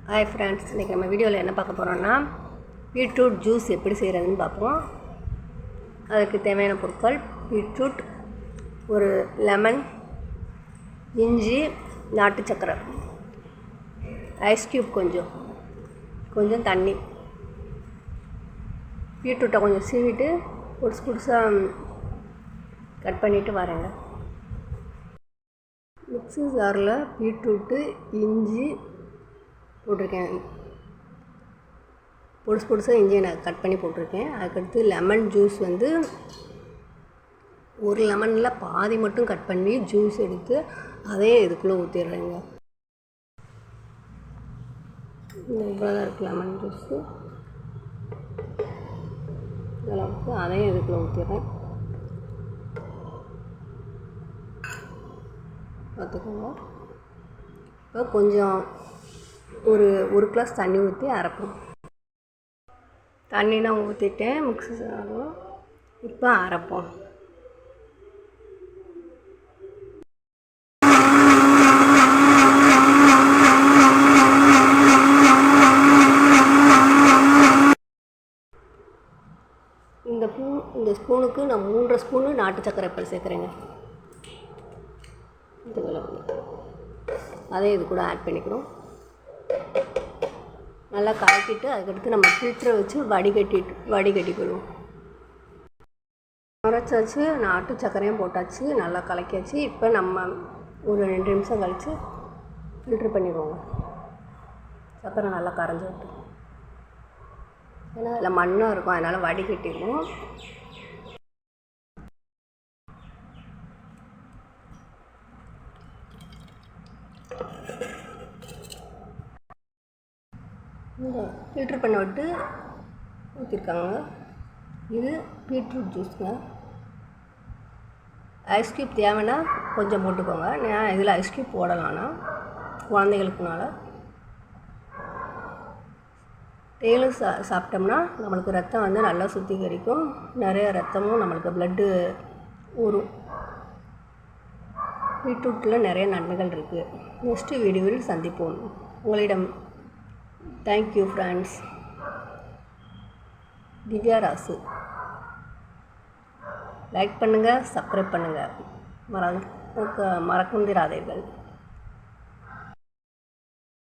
Hi friends, இன்றைக்கி நம்ம வீடியோவில் என்ன பார்க்க போகிறோம்னா பீட்ரூட் ஜூஸ் எப்படி செய்கிறதுன்னு பார்ப்போம். அதுக்கு தேவையான பொருட்கள்: பீட்ரூட், ஒரு லெமன், இஞ்சி, நாட்டு சக்கரை, ஐஸ் க்யூப், கொஞ்சம் தண்ணி. பீட்ரூட்டை கொஞ்சம் சீவிட்டு புதுசாக கட் பண்ணிவிட்டு வரேங்க. மிக்ஸி ஜாரில் பீட்ரூட்டு, இஞ்சி போட்டிருக்கேன். புதுசாக இஞ்சியை நான் கட் பண்ணி போட்டிருக்கேன். அதுக்கடுத்து லெமன் ஜூஸ் ஒரு லெமனில் பாதி மட்டும் கட் பண்ணி ஜூஸ் எடுத்து அதையே இதுக்குள்ளே ஊற்றிடுறேங்க. இவ்வளோ தான் இருக்குது லெமன் ஜூஸு. இதெல்லாம் ஊற்றி அதையும் இதுக்குள்ளே ஊற்றிடுறேன். பார்த்துக்கோங்க. இப்போ கொஞ்சம் ஒரு கிளாஸ் தண்ணி ஊற்றி அரைப்போம். தண்ணி நான் ஊற்றிட்டேன் மிக்ஸி ஜாரில். இப்போ அரைப்போம். இந்த ஸ்பூனுக்கு நான் 3.5 ஸ்பூனு நாட்டு சக்கரை இப்போ சேர்க்குறேங்க. அதே இது கூட ஆட் பண்ணிக்கிறோம். நல்லா கலக்கிட்டு அதுக்கடுத்து நம்ம ஃபில்டரை வச்சு வடிகட்டிக்கணும். அரைச்சாச்சு, நாட்டு சக்கரையும் போட்டாச்சு, நல்லா கலக்கியாச்சு. இப்போ நம்ம ஒரு 2 நிமிஷம் கழித்து ஃபில்ட்ரு பண்ணிடுவோங்க. சக்கரை நல்லா கரைஞ்சி விட்டு, ஏன்னா அதில் மண்ணாக இருக்கும், அதனால் வடிகட்டிடுவோம். ஃபில்ட்ரு பண்ண விட்டு ஊற்றிருக்காங்க. இது பீட்ரூட் ஜூஸுங்க. ஐஸ் க்யூப் தேவைன்னா கொஞ்சம் போட்டுக்கோங்க. நான் இதில் ஐஸ் க்யூப் போடலாம்னா குழந்தைகளுக்குனால. டெய்லியும் சாப்பிட்டோம்னா நம்மளுக்கு ரத்தம் நல்லா சுத்திகரிக்கும். நிறைய ரத்தமும் நம்மளுக்கு ப்ளட்டு ஊறும். பீட்ரூட்டில் நிறைய நன்மைகள் இருக்குது. நெக்ஸ்ட்டு வீடியோவில் சந்திப்போம். உங்களிடம் thank you friends. Divya Rasu. Like பண்ணுங்கள், சப்ஸ்கிரைப் பண்ணுங்கள், மறந்துடாதீர்கள்.